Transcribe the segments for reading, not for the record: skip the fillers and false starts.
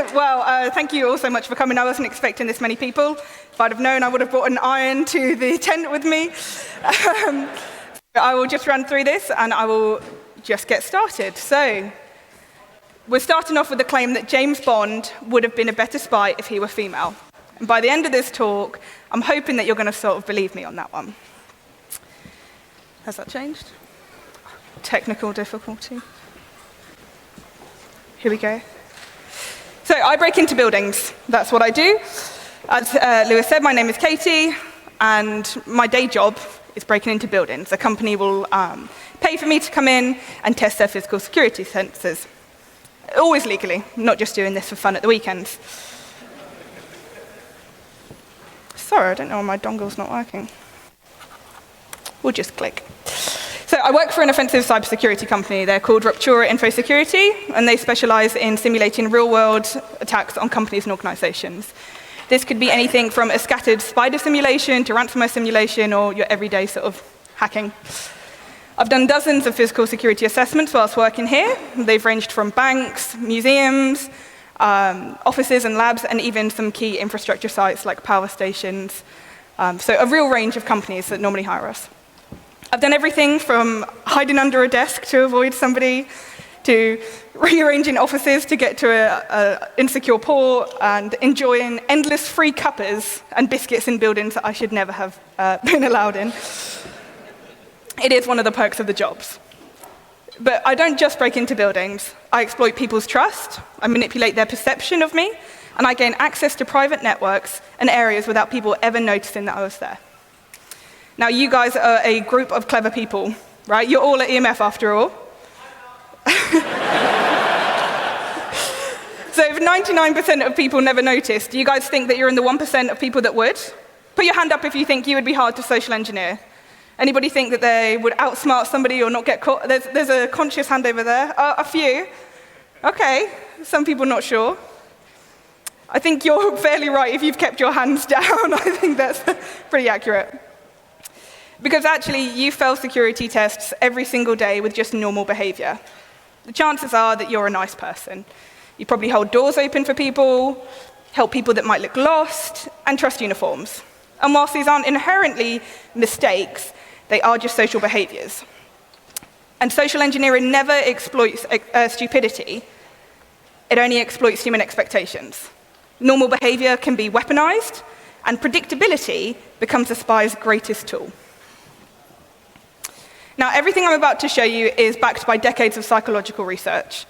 Thank you all so much for coming. I wasn't expecting this many people. If I'd have known, I would have brought an iron to the tent with me. I will just run through this, and I will just get started. So, we're starting off with the claim that James Bond would have been a better spy if he were female. And by the end of this talk, I'm hoping that you're going to sort of believe me on that one. Has that changed? Technical difficulty. Here we go. So I break into buildings. That's what I do. As Lewis said, my name is Katie, and my day job is breaking into buildings. The company will pay for me to come in and test their physical security sensors. Always legally, not just doing this for fun at the weekends. Sorry, I don't know why my dongle's not working. We'll just click. So I work for an offensive cybersecurity company. They're called Ruptura Info Security, and they specialize in simulating real-world attacks on companies and organizations. This could be anything from a scattered spider simulation to ransomware simulation or your everyday sort of hacking. I've done dozens of physical security assessments whilst working here. They've ranged from banks, museums, offices and labs, and even some key infrastructure sites like power stations. So a real range of companies that normally hire us. I've done everything from hiding under a desk to avoid somebody, to rearranging offices to get to an insecure port, and enjoying endless free cuppers and biscuits in buildings that I should never have been allowed in. It is one of the perks of the jobs. But I don't just break into buildings. I exploit people's trust, I manipulate their perception of me, and I gain access to private networks and areas without people ever noticing that I was there. Now, you guys are a group of clever people, right? You're all at EMF after all. So if 99% of people never noticed, do you guys think that you're in the 1% of people that would? Put your hand up if you think you would be hard to social engineer. Anybody think that they would outsmart somebody or not get caught? There's a conscious hand over there. A few. Okay, some people not sure. I think you're fairly right if you've kept your hands down. I think that's pretty accurate. Because actually, you fail security tests every single day with just normal behavior. The chances are that you're a nice person. You probably hold doors open for people, help people that might look lost, and trust uniforms. And whilst these aren't inherently mistakes, they are just social behaviors. And social engineering never exploits stupidity. It only exploits human expectations. Normal behavior can be weaponized, and predictability becomes a spy's greatest tool. Now, everything I'm about to show you is backed by decades of psychological research.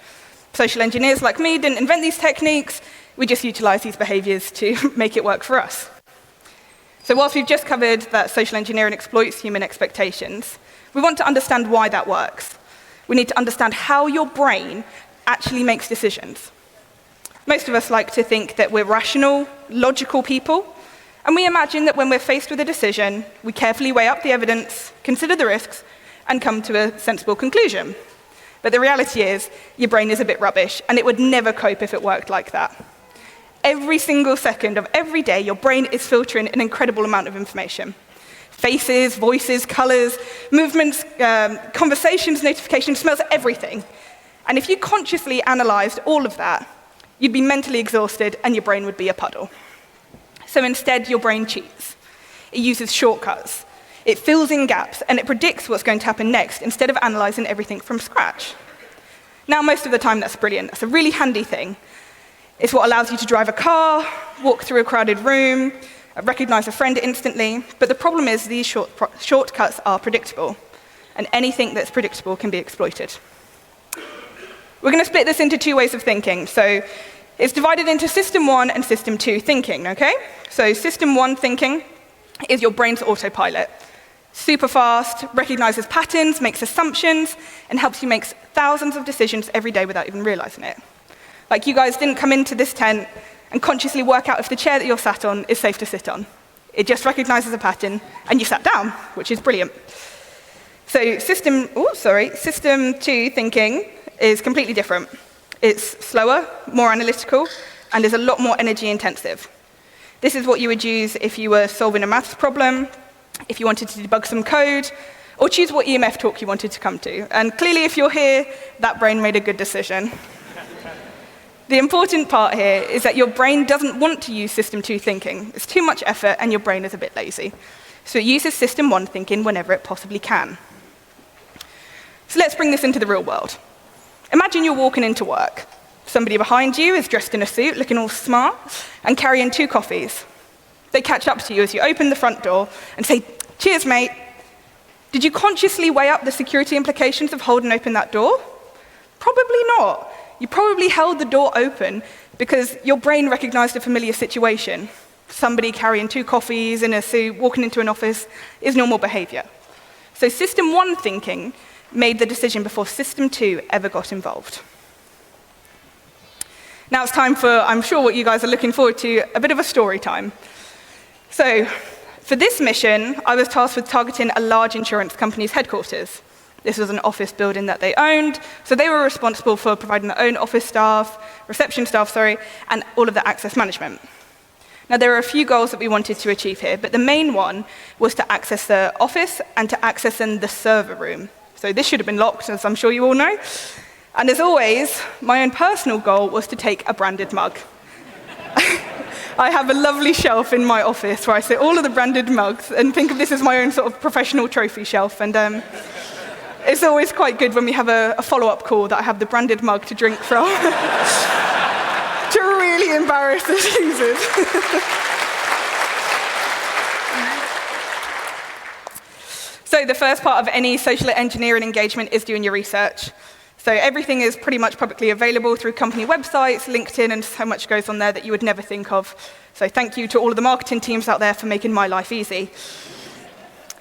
Social engineers like me didn't invent these techniques, we just utilize these behaviors to make it work for us. So whilst we've just covered that social engineering exploits human expectations, we want to understand why that works. We need to understand how your brain actually makes decisions. Most of us like to think that we're rational, logical people, and we imagine that when we're faced with a decision, we carefully weigh up the evidence, consider the risks, and come to a sensible conclusion. But the reality is, your brain is a bit rubbish, and it would never cope if it worked like that. Every single second of every day, your brain is filtering an incredible amount of information. Faces, voices, colors, movements, conversations, notifications, smells, everything. And if you consciously analyzed all of that, you'd be mentally exhausted, and your brain would be a puddle. So instead, your brain cheats. It uses shortcuts. It fills in gaps, and it predicts what's going to happen next instead of analyzing everything from scratch. Now, most of the time, that's brilliant. That's a really handy thing. It's what allows you to drive a car, walk through a crowded room, recognize a friend instantly. But the problem is these shortcuts are predictable, and anything that's predictable can be exploited. We're going to split this into two ways of thinking. So it's divided into System 1 and System 2 thinking, okay? So System 1 thinking is your brain's autopilot. Super fast, recognizes patterns, makes assumptions, and helps you make thousands of decisions every day without even realizing it. Like, you guys didn't come into this tent and consciously work out if the chair that you're sat on is safe to sit on. It just recognizes a pattern, and you sat down, which is brilliant. So System 2 thinking is completely different. It's slower, more analytical, and is a lot more energy intensive. This is what you would use if you were solving a maths problem, if you wanted to debug some code, or choose what EMF talk you wanted to come to. And clearly, if you're here, that brain made a good decision. The important part here is that your brain doesn't want to use System 2 thinking. It's too much effort, and your brain is a bit lazy. So it uses System 1 thinking whenever it possibly can. So let's bring this into the real world. Imagine you're walking into work. Somebody behind you is dressed in a suit, looking all smart, and carrying 2 coffees. They catch up to you as you open the front door and say, "Cheers, mate." Did you consciously weigh up the security implications of holding open that door? Probably not. You probably held the door open because your brain recognized a familiar situation. Somebody carrying 2 coffees in a suit, walking into an office, is normal behavior. So System 1 thinking made the decision before System 2 ever got involved. Now it's time for, I'm sure what you guys are looking forward to, a bit of a story time. So for this mission, I was tasked with targeting a large insurance company's headquarters. This was an office building that they owned, so they were responsible for providing their own office staff, reception staff, and all of the access management. Now, there are a few goals that we wanted to achieve here, but the main one was to access the office and to access in the server room. So this should have been locked, as I'm sure you all know. And as always, my own personal goal was to take a branded mug. I have a lovely shelf in my office where I sit all of the branded mugs, and think of this as my own sort of professional trophy shelf. And it's always quite good when we have a follow-up call that I have the branded mug to drink from to really embarrass the users. So the first part of any social engineering engagement is doing your research. So everything is pretty much publicly available through company websites, LinkedIn, and so much goes on there that you would never think of. So thank you to all of the marketing teams out there for making my life easy.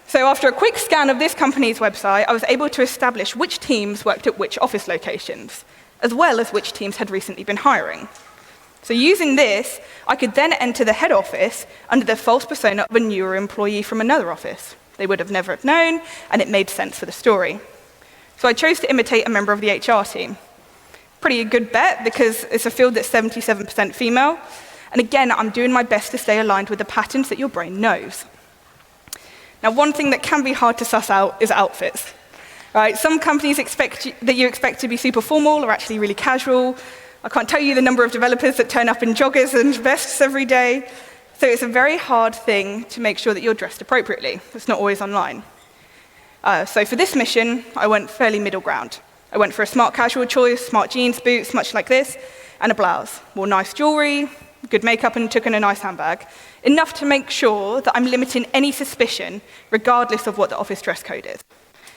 So after a quick scan of this company's website, I was able to establish which teams worked at which office locations, as well as which teams had recently been hiring. So using this, I could then enter the head office under the false persona of a newer employee from another office. They would have never known, and it made sense for the story. So I chose to imitate a member of the HR team. Pretty good bet, because it's a field that's 77% female. And again, I'm doing my best to stay aligned with the patterns that your brain knows. Now, one thing that can be hard to suss out is outfits. Right? Some companies expect to be super formal or actually really casual. I can't tell you the number of developers that turn up in joggers and vests every day. So it's a very hard thing to make sure that you're dressed appropriately. It's not always online. So for this mission, I went fairly middle ground. I went for a smart casual choice, smart jeans, boots, much like this, and a blouse. Wore nice jewelry, good makeup, and took in a nice handbag. Enough to make sure that I'm limiting any suspicion, regardless of what the office dress code is.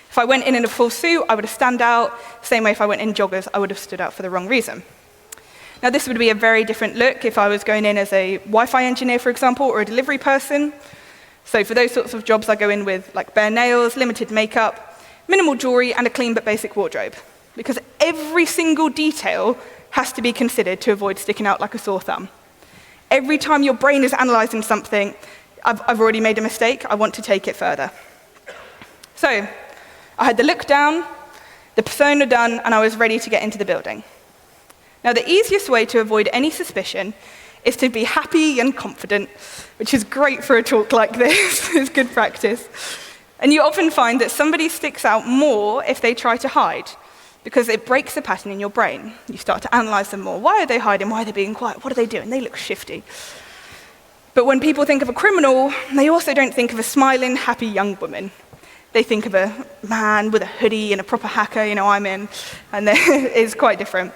If I went in a full suit, I would have stand out. Same way if I went in joggers, I would have stood out for the wrong reason. Now, this would be a very different look if I was going in as a Wi-Fi engineer, for example, or a delivery person. So for those sorts of jobs, I go in with like bare nails, limited makeup, minimal jewelry, and a clean but basic wardrobe. Because every single detail has to be considered to avoid sticking out like a sore thumb. Every time your brain is analyzing something, I've already made a mistake, I want to take it further. So I had the look down, the persona done, and I was ready to get into the building. Now, the easiest way to avoid any suspicion is to be happy and confident, which is great for a talk like this. It's good practice. And you often find that somebody sticks out more if they try to hide, because it breaks the pattern in your brain. You start to analyze them more. Why are they hiding? Why are they being quiet? What are they doing? They look shifty. But when people think of a criminal, they also don't think of a smiling, happy young woman. They think of a man with a hoodie and a proper hacker, I'm in, and it's quite different.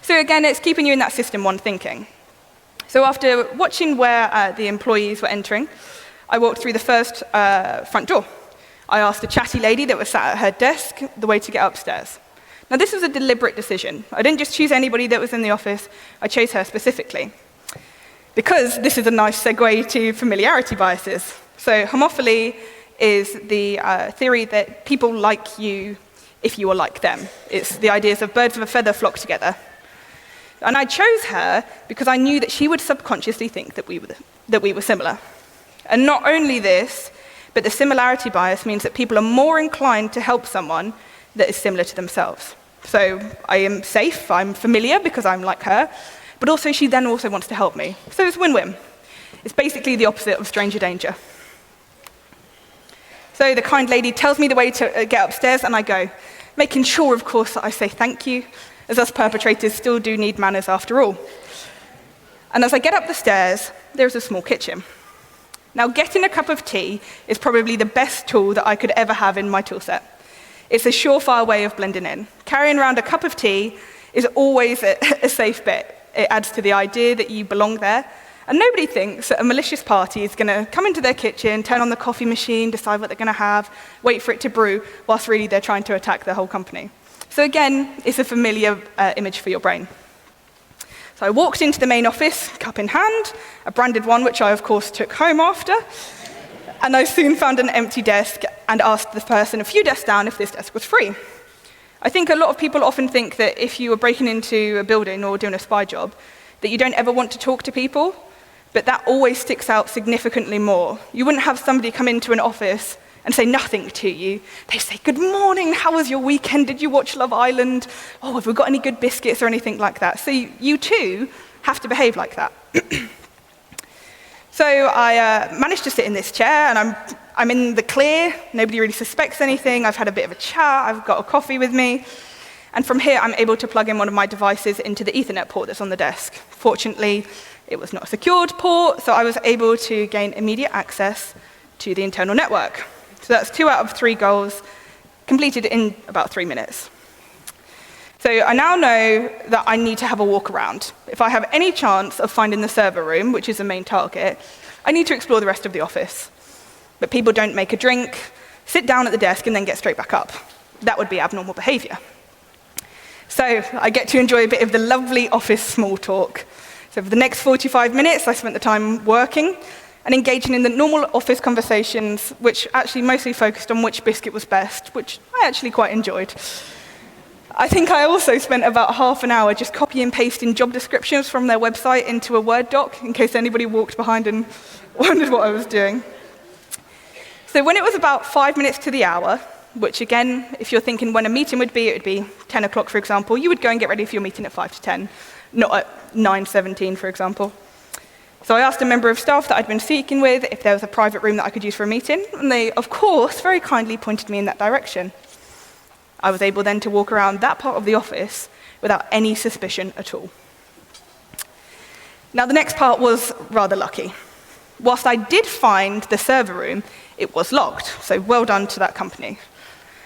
So again, it's keeping you in that System 1 thinking. So after watching where the employees were entering, I walked through the first front door. I asked a chatty lady that was sat at her desk the way to get upstairs. Now, this was a deliberate decision. I didn't just choose anybody that was in the office, I chose her specifically. Because this is a nice segue to familiarity biases. So homophily is the theory that people like you if you are like them. It's the ideas of birds of a feather flock together. And I chose her because I knew that she would subconsciously think that we were similar. And not only this, but the similarity bias means that people are more inclined to help someone that is similar to themselves. So I am safe, I'm familiar because I'm like her, but also she then also wants to help me. So it's win-win. It's basically the opposite of stranger danger. So the kind lady tells me the way to get upstairs, and I go, making sure, of course, that I say thank you, as us perpetrators still do need manners after all. And as I get up the stairs, there's a small kitchen. Now, getting a cup of tea is probably the best tool that I could ever have in my toolset. It's a surefire way of blending in. Carrying around a cup of tea is always a safe bet. It adds to the idea that you belong there. And nobody thinks that a malicious party is going to come into their kitchen, turn on the coffee machine, decide what they're going to have, wait for it to brew, whilst really they're trying to attack the whole company. So again, it's a familiar image for your brain. So I walked into the main office, cup in hand, a branded one, which I, of course, took home after. And I soon found an empty desk and asked the person a few desks down if this desk was free. I think a lot of people often think that if you are breaking into a building or doing a spy job, that you don't ever want to talk to people, but that always sticks out significantly more. You wouldn't have somebody come into an office and say nothing to you. They say, "Good morning, how was your weekend? Did you watch Love Island? Oh, have we got any good biscuits?" or anything like that. So you too have to behave like that. So I managed to sit in this chair, and I'm in the clear. Nobody really suspects anything. I've had a bit of a chat. I've got a coffee with me. And from here, I'm able to plug in one of my devices into the Ethernet port that's on the desk. Fortunately, it was not a secured port, so I was able to gain immediate access to the internal network. So that's 2 out of 3 goals, completed in about 3 minutes. So I now know that I need to have a walk around. If I have any chance of finding the server room, which is the main target, I need to explore the rest of the office. But people don't make a drink, sit down at the desk, and then get straight back up. That would be abnormal behavior. So I get to enjoy a bit of the lovely office small talk. So for the next 45 minutes, I spent the time working and engaging in the normal office conversations, which actually mostly focused on which biscuit was best, which I actually quite enjoyed. I think I also spent about half an hour just copy and pasting job descriptions from their website into a Word doc, in case anybody walked behind and wondered what I was doing. So when it was about 5 minutes to the hour, which again, if you're thinking when a meeting would be, it would be 10 o'clock, for example, you would go and get ready for your meeting at 5 to 10, not at 9:17, for example. So I asked a member of staff that I'd been speaking with if there was a private room that I could use for a meeting, and they, of course, very kindly pointed me in that direction. I was able then to walk around that part of the office without any suspicion at all. Now, the next part was rather lucky. Whilst I did find the server room, it was locked, so well done to that company.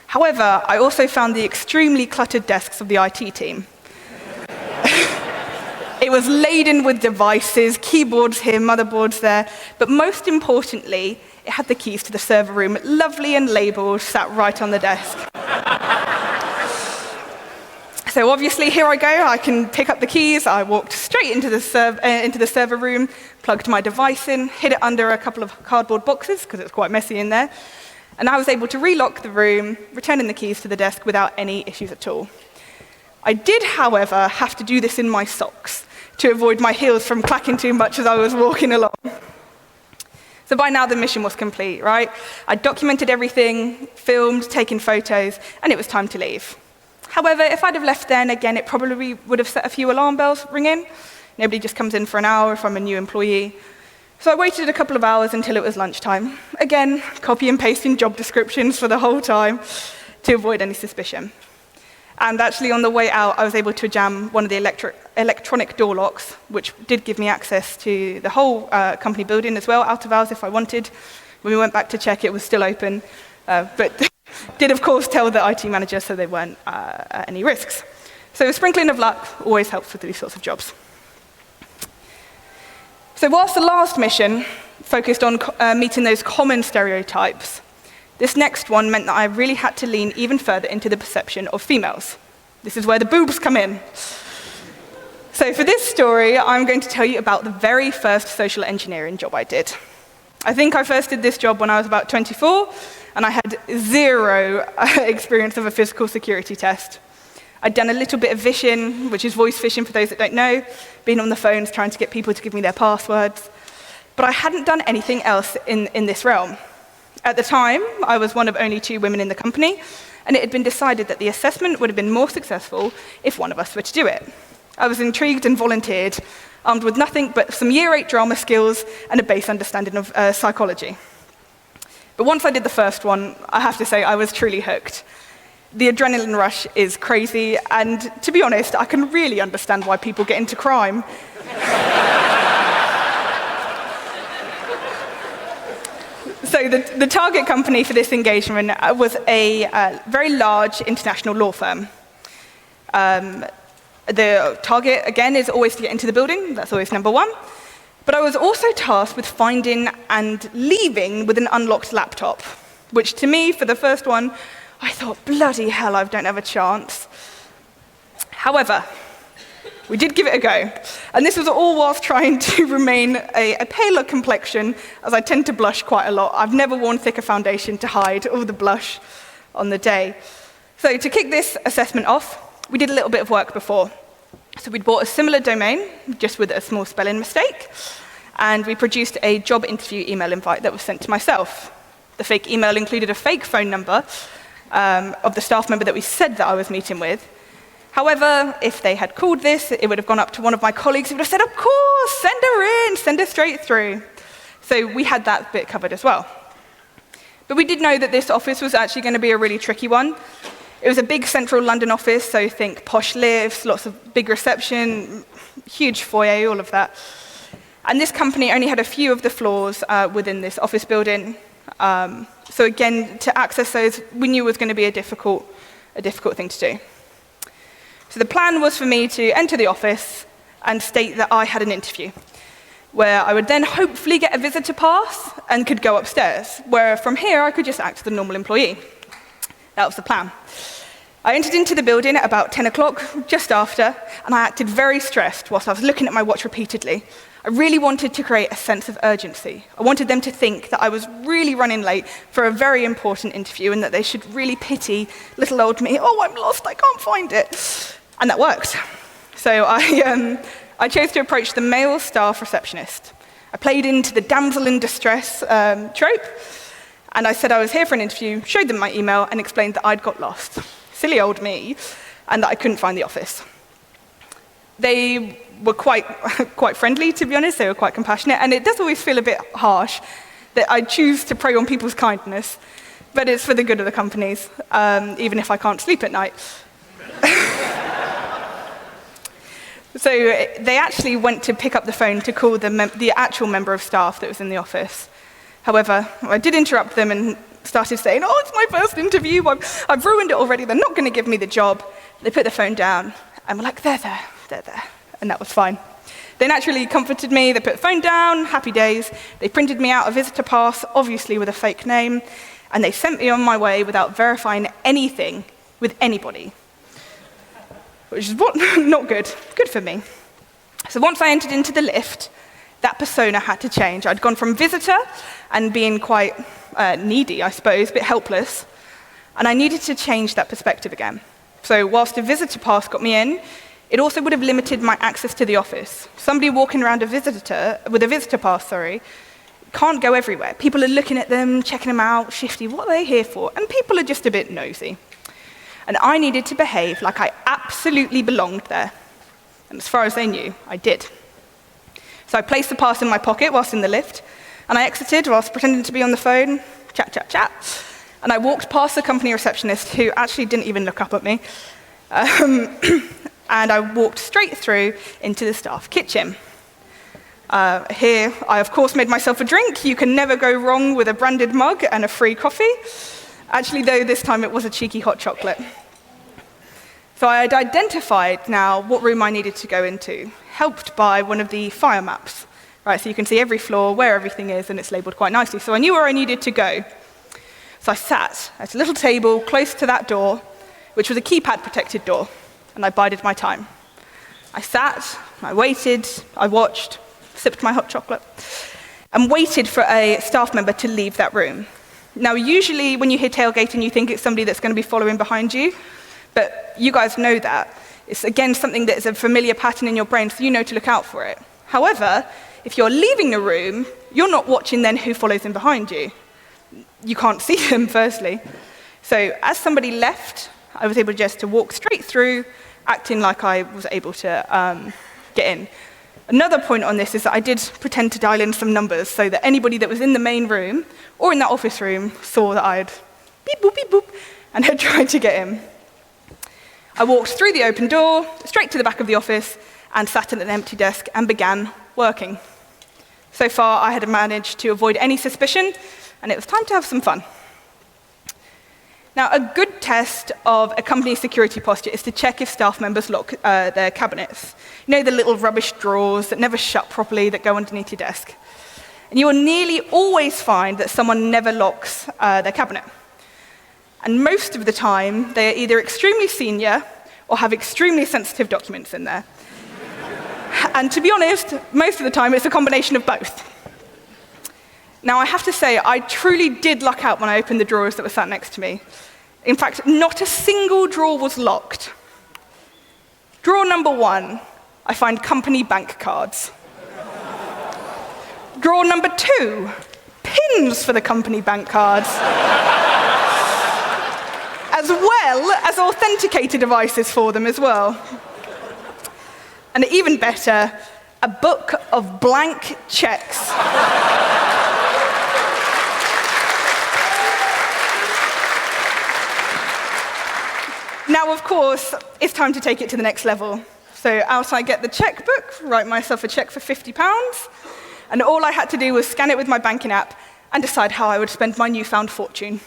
However, I also found the extremely cluttered desks of the IT team. It was laden with devices, keyboards here, motherboards there, but most importantly, it had the keys to the server room, lovely and labeled, sat right on the desk. So obviously, here I go. I can pick up the keys. I walked straight into the server room, plugged my device in, hid it under a couple of cardboard boxes, because it was quite messy in there, and I was able to relock the room, returning the keys to the desk without any issues at all. I did, however, have to do this in my socks to avoid my heels from clacking too much as I was walking along. So by now, the mission was complete, right? I documented everything, filmed, taken photos, and it was time to leave. However, if I'd have left then, again, it probably would have set a few alarm bells ringing. Nobody just comes in for an hour if I'm a new employee. So I waited a couple of hours until it was lunchtime. Again, copy and pasting job descriptions for the whole time to avoid any suspicion. And actually, on the way out, I was able to jam one of the electronic door locks, which did give me access to the whole company building as well, out of hours if I wanted. When we went back to check, it was still open, but did, of course, tell the IT manager so there weren't any risks. So a sprinkling of luck always helps with these sorts of jobs. So whilst the last mission focused on meeting those common stereotypes, this next one meant that I really had to lean even further into the perception of females. This is where the boobs come in. So for this story, I'm going to tell you about the very first social engineering job I did. I think I first did this job when I was about 24, and I had zero experience of a physical security test. I'd done a little bit of phishing, which is voice phishing for those that don't know, been on the phones trying to get people to give me their passwords, but I hadn't done anything else in this realm. At the time, I was one of only 2 women in the company, and it had been decided that the assessment would have been more successful if one of us were to do it. I was intrigued and volunteered, armed with nothing but some Year 8 drama skills and a base understanding of psychology. But once I did the first one, I have to say I was truly hooked. The adrenaline rush is crazy, and to be honest, I can really understand why people get into crime. So the target company for this engagement was a very large international law firm. The target, again, is always to get into the building. That's always number one. But I was also tasked with finding and leaving with an unlocked laptop, which to me, for the first one, I thought, bloody hell, I don't have a chance. However, we did give it a go. And this was all whilst trying to remain a paler complexion, as I tend to blush quite a lot. I've never worn thicker foundation to hide all the blush on the day. So to kick this assessment off, we did a little bit of work before. So we'd bought a similar domain, just with a small spelling mistake, and we produced a job interview email invite that was sent to myself. The fake email included a fake phone number of the staff member that we said that I was meeting with. However, if they had called this, it would have gone up to one of my colleagues who would have said, of course, send her in, send her straight through. So we had that bit covered as well. But we did know that this office was actually going to be a really tricky one. It was a big central London office, so think posh lifts, lots of big reception, huge foyer, all of that. And this company only had a few of the floors within this office building. So again, to access those, we knew was going to be a difficult thing to do. So the plan was for me to enter the office and state that I had an interview, where I would then hopefully get a visitor pass and could go upstairs, where from here I could just act as a normal employee. That was the plan. I entered into the building at about 10 o'clock, just after, and I acted very stressed whilst I was looking at my watch repeatedly. I really wanted to create a sense of urgency. I wanted them to think that I was really running late for a very important interview and that they should really pity little old me. Oh, I'm lost, I can't find it. And that worked. So I chose to approach the male staff receptionist. I played into the damsel in distress trope, and I said I was here for an interview, showed them my email, and explained that I'd got lost. Silly old me, and that I couldn't find the office. They were quite friendly, to be honest. They were quite compassionate, and it does always feel a bit harsh that I choose to prey on people's kindness, but it's for the good of the companies, even if I can't sleep at night. So they actually went to pick up the phone to call the actual member of staff that was in the office. However, I did interrupt them and started saying, oh, it's my first interview, I've ruined it already, they're not going to give me the job. They put the phone down, and were like, they're there, and that was fine. They naturally comforted me, they put the phone down, happy days. They printed me out a visitor pass, obviously with a fake name, and they sent me on my way without verifying anything with anybody. Which is not good for me. So once I entered into the lift, that persona had to change. I'd gone from visitor and being quite needy, I suppose, a bit helpless, and I needed to change that perspective again. So whilst a visitor pass got me in, it also would have limited my access to the office. Somebody walking around with a visitor pass, can't go everywhere. People are looking at them, checking them out, shifty, what are they here for? And people are just a bit nosy. And I needed to behave like I absolutely belonged there. And as far as they knew, I did. So I placed the pass in my pocket whilst in the lift, and I exited whilst pretending to be on the phone, chat. And I walked past the company receptionist, who actually didn't even look up at me, and I walked straight through into the staff kitchen. Here, I of course made myself a drink. You can never go wrong with a branded mug and a free coffee. Actually, though, this time it was a cheeky hot chocolate. So I had identified now what room I needed to go into, helped by one of the fire maps. Right, so you can see every floor, where everything is, and it's labeled quite nicely. So I knew where I needed to go. So I sat at a little table close to that door, which was a keypad-protected door, and I bided my time. I sat, I waited, I watched, sipped my hot chocolate, and waited for a staff member to leave that room. Now, usually when you hear tailgating, you think it's somebody that's going to be following behind you, but you guys know that. It's, again, something that is a familiar pattern in your brain, so you know to look out for it. However, if you're leaving the room, you're not watching then who follows in behind you. You can't see them, firstly. So as somebody left, I was able just to walk straight through, acting like I was able to get in. Another point on this is that I did pretend to dial in some numbers so that anybody that was in the main room or in that office room saw that I had beep, boop, and had tried to get in. I walked through the open door, straight to the back of the office, and sat at an empty desk and began working. So far, I had managed to avoid any suspicion, and it was time to have some fun. Now, a good test of a company's security posture is to check if staff members lock their cabinets. You know, the little rubbish drawers that never shut properly that go underneath your desk. And you will nearly always find that someone never locks their cabinet. And most of the time, they are either extremely senior or have extremely sensitive documents in there. And to be honest, most of the time, it's a combination of both. Now, I have to say, I truly did luck out when I opened the drawers that were sat next to me. In fact, not a single drawer was locked. Drawer number 1, I find company bank cards. Drawer number 2, pins for the company bank cards. As well as authenticator devices for them as well. And even better, a book of blank checks. Now, of course, it's time to take it to the next level. So out I get the checkbook, write myself a check for £50, and all I had to do was scan it with my banking app and decide how I would spend my newfound fortune.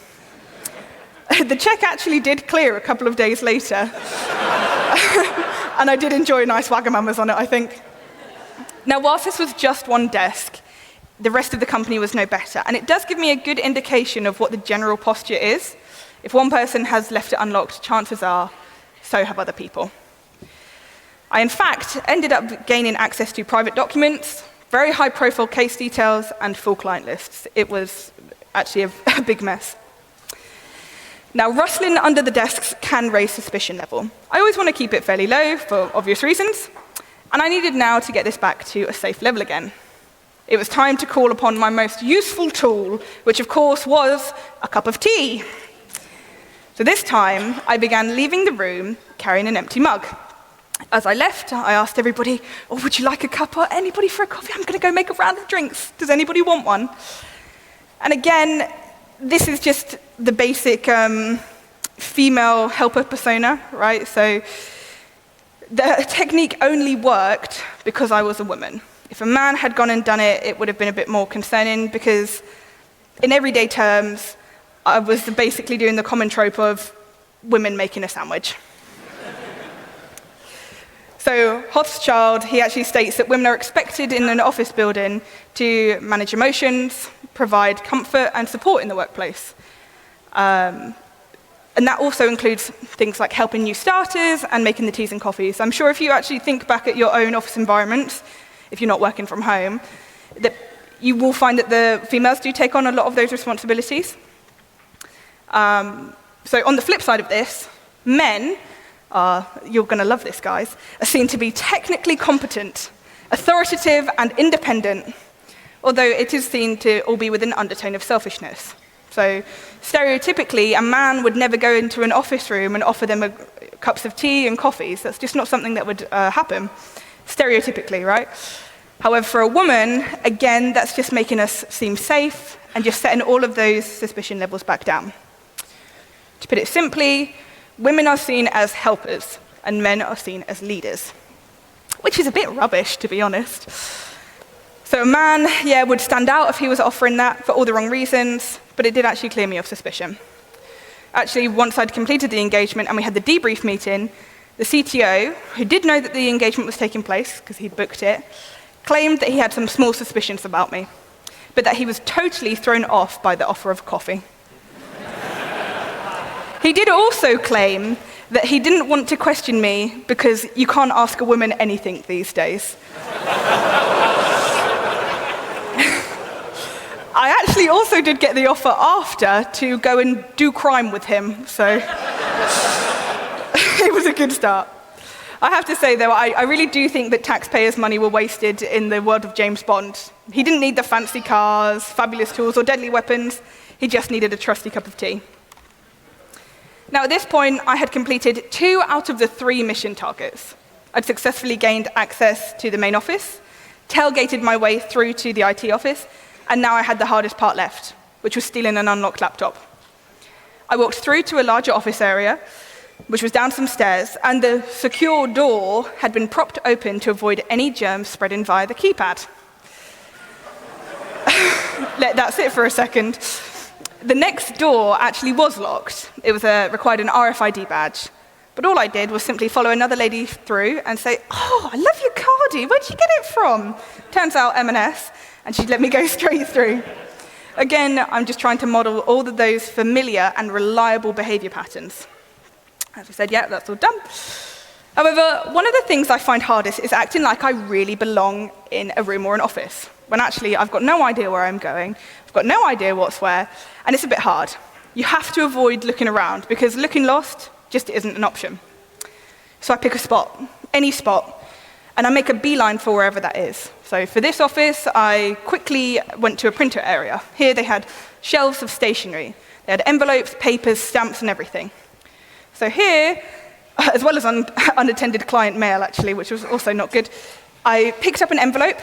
The check actually did clear a couple of days later. And I did enjoy a nice Wagamama's on it, I think. Now, whilst this was just one desk, the rest of the company was no better. And it does give me a good indication of what the general posture is. If one person has left it unlocked, chances are so have other people. I, in fact, ended up gaining access to private documents, very high-profile case details, and full client lists. It was actually a big mess. Now, rustling under the desks can raise suspicion level. I always want to keep it fairly low for obvious reasons, and I needed now to get this back to a safe level again. It was time to call upon my most useful tool, which of course was a cup of tea. So this time, I began leaving the room carrying an empty mug. As I left, I asked everybody, "Oh, would you like a cup? Or anybody for a coffee? I'm going to go make a round of drinks. Does anybody want one?" And again, this is just the basic female helper persona, right? So the technique only worked because I was a woman. If a man had gone and done it, it would have been a bit more concerning because in everyday terms, I was basically doing the common trope of women making a sandwich. So Hothschild, he actually states that women are expected in an office building to manage emotions, provide comfort and support in the workplace. And that also includes things like helping new starters and making the teas and coffees. I'm sure if you actually think back at your own office environments, if you're not working from home, that you will find that the females do take on a lot of those responsibilities. So on the flip side of this, men, you're going to love this, guys, are seen to be technically competent, authoritative, and independent, although it is seen to all be with an undertone of selfishness. So stereotypically, a man would never go into an office room and offer them cups of tea and coffees. That's just not something that would happen, stereotypically, right? However, for a woman, again, that's just making us seem safe and just setting all of those suspicion levels back down. To put it simply, women are seen as helpers and men are seen as leaders, which is a bit rubbish, to be honest. So a man, would stand out if he was offering that for all the wrong reasons, but it did actually clear me of suspicion. Actually, once I'd completed the engagement and we had the debrief meeting, the CTO, who did know that the engagement was taking place, because he'd booked it, claimed that he had some small suspicions about me, but that he was totally thrown off by the offer of coffee. He did also claim that he didn't want to question me because you can't ask a woman anything these days. I actually also did get the offer after to go and do crime with him, so it was a good start. I have to say, though, I really do think that taxpayers' money were wasted in the world of James Bond. He didn't need the fancy cars, fabulous tools, or deadly weapons. He just needed a trusty cup of tea. Now, at this point, I had completed 2 out of the 3 mission targets. I'd successfully gained access to the main office, tailgated my way through to the IT office, and now I had the hardest part left, which was stealing an unlocked laptop. I walked through to a larger office area, which was down some stairs, and the secure door had been propped open to avoid any germs spreading via the keypad. Let that sit for a second. The next door actually was locked. It required an RFID badge. But all I did was simply follow another lady through and say, "Oh, I love your cardie. Where'd you get it from?" Turns out M&S, and she'd let me go straight through. Again, I'm just trying to model all of those familiar and reliable behavior patterns. As I said, yeah, that's all done. However, one of the things I find hardest is acting like I really belong in a room or an office, when actually I've got no idea where I'm going, I've got no idea what's where, and it's a bit hard. You have to avoid looking around, because looking lost just isn't an option. So I pick a spot, any spot, and I make a beeline for wherever that is. So for this office, I quickly went to a printer area. Here they had shelves of stationery. They had envelopes, papers, stamps, and everything. So here, as well as unattended client mail, actually, which was also not good, I picked up an envelope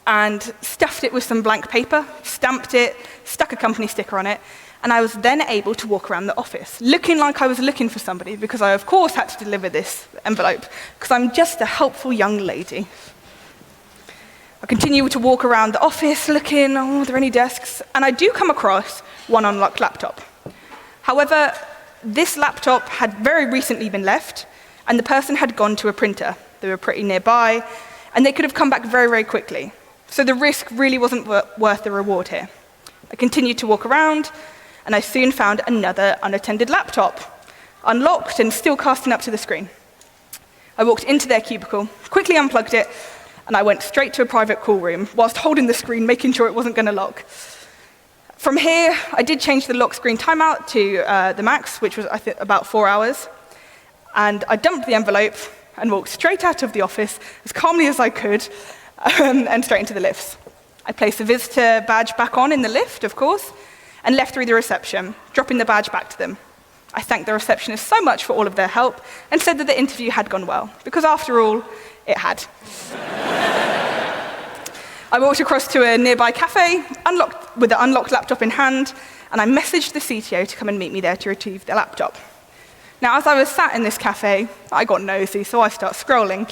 and stuffed it with some blank paper, stamped it, stuck a company sticker on it, and I was then able to walk around the office, looking like I was looking for somebody, because I, of course, had to deliver this envelope, because I'm just a helpful young lady. I continue to walk around the office, looking, oh, are there any desks? And I do come across one unlocked laptop. However, this laptop had very recently been left, and the person had gone to a printer. They were pretty nearby, and they could have come back very, very quickly. So the risk really wasn't worth the reward here. I continued to walk around, and I soon found another unattended laptop, unlocked and still casting up to the screen. I walked into their cubicle, quickly unplugged it, and I went straight to a private call room, whilst holding the screen, making sure it wasn't going to lock. From here, I did change the lock screen timeout to the max, which was, I think, about 4 hours. And I dumped the envelope and walked straight out of the office as calmly as I could and straight into the lifts. I placed the visitor badge back on in the lift, of course, and left through the reception, dropping the badge back to them. I thanked the receptionist so much for all of their help and said that the interview had gone well, because after all, it had. I walked across to a nearby cafe, with the unlocked laptop in hand, and I messaged the CTO to come and meet me there to retrieve the laptop. Now, as I was sat in this cafe, I got nosy, so I start scrolling,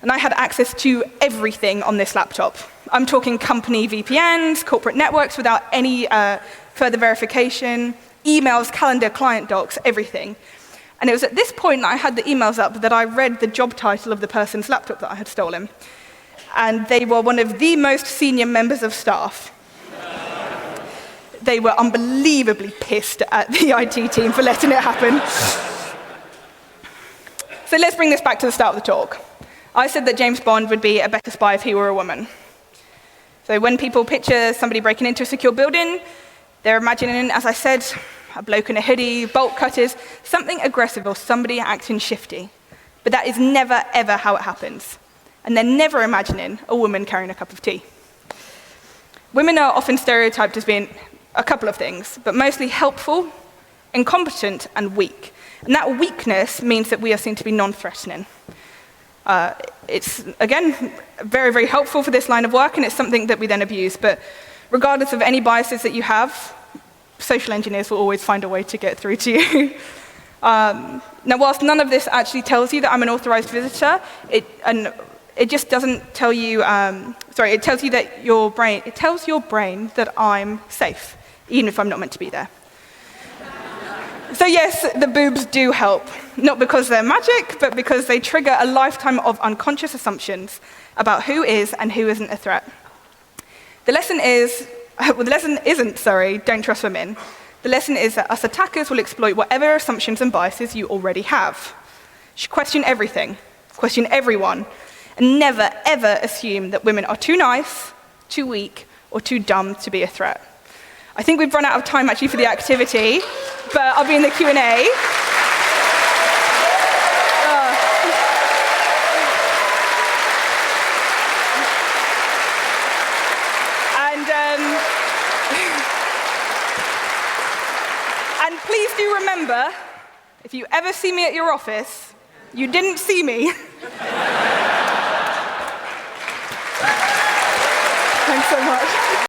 and I had access to everything on this laptop. I'm talking company VPNs, corporate networks without any further verification, emails, calendar, client docs, everything. And it was at this point that I had the emails up that I read the job title of the person's laptop that I had stolen. And they were one of the most senior members of staff. They were unbelievably pissed at the IT team for letting it happen. So let's bring this back to the start of the talk. I said that James Bond would be a better spy if he were a woman. So when people picture somebody breaking into a secure building, they're imagining, as I said, a bloke in a hoodie, bolt cutters, something aggressive or somebody acting shifty. But that is never, ever how it happens. And they're never imagining a woman carrying a cup of tea. Women are often stereotyped as being a couple of things, but mostly helpful, incompetent, and weak. And that weakness means that we are seen to be non-threatening. It's, again, very, very helpful for this line of work, and it's something that we then abuse. But regardless of any biases that you have, social engineers will always find a way to get through to you. Now, whilst none of this actually tells you that I'm an authorized visitor, it just doesn't tell you, it tells you that it tells your brain that I'm safe, even if I'm not meant to be there. So yes, the boobs do help, not because they're magic, but because they trigger a lifetime of unconscious assumptions about who is and who isn't a threat. The lesson isn't, don't trust women. The lesson is that us attackers will exploit whatever assumptions and biases you already have. You should question everything, question everyone, and never, ever assume that women are too nice, too weak, or too dumb to be a threat. I think we've run out of time, actually, for the activity, but I'll be in the Q&A. And please do remember, if you ever see me at your office, you didn't see me. Thanks so much.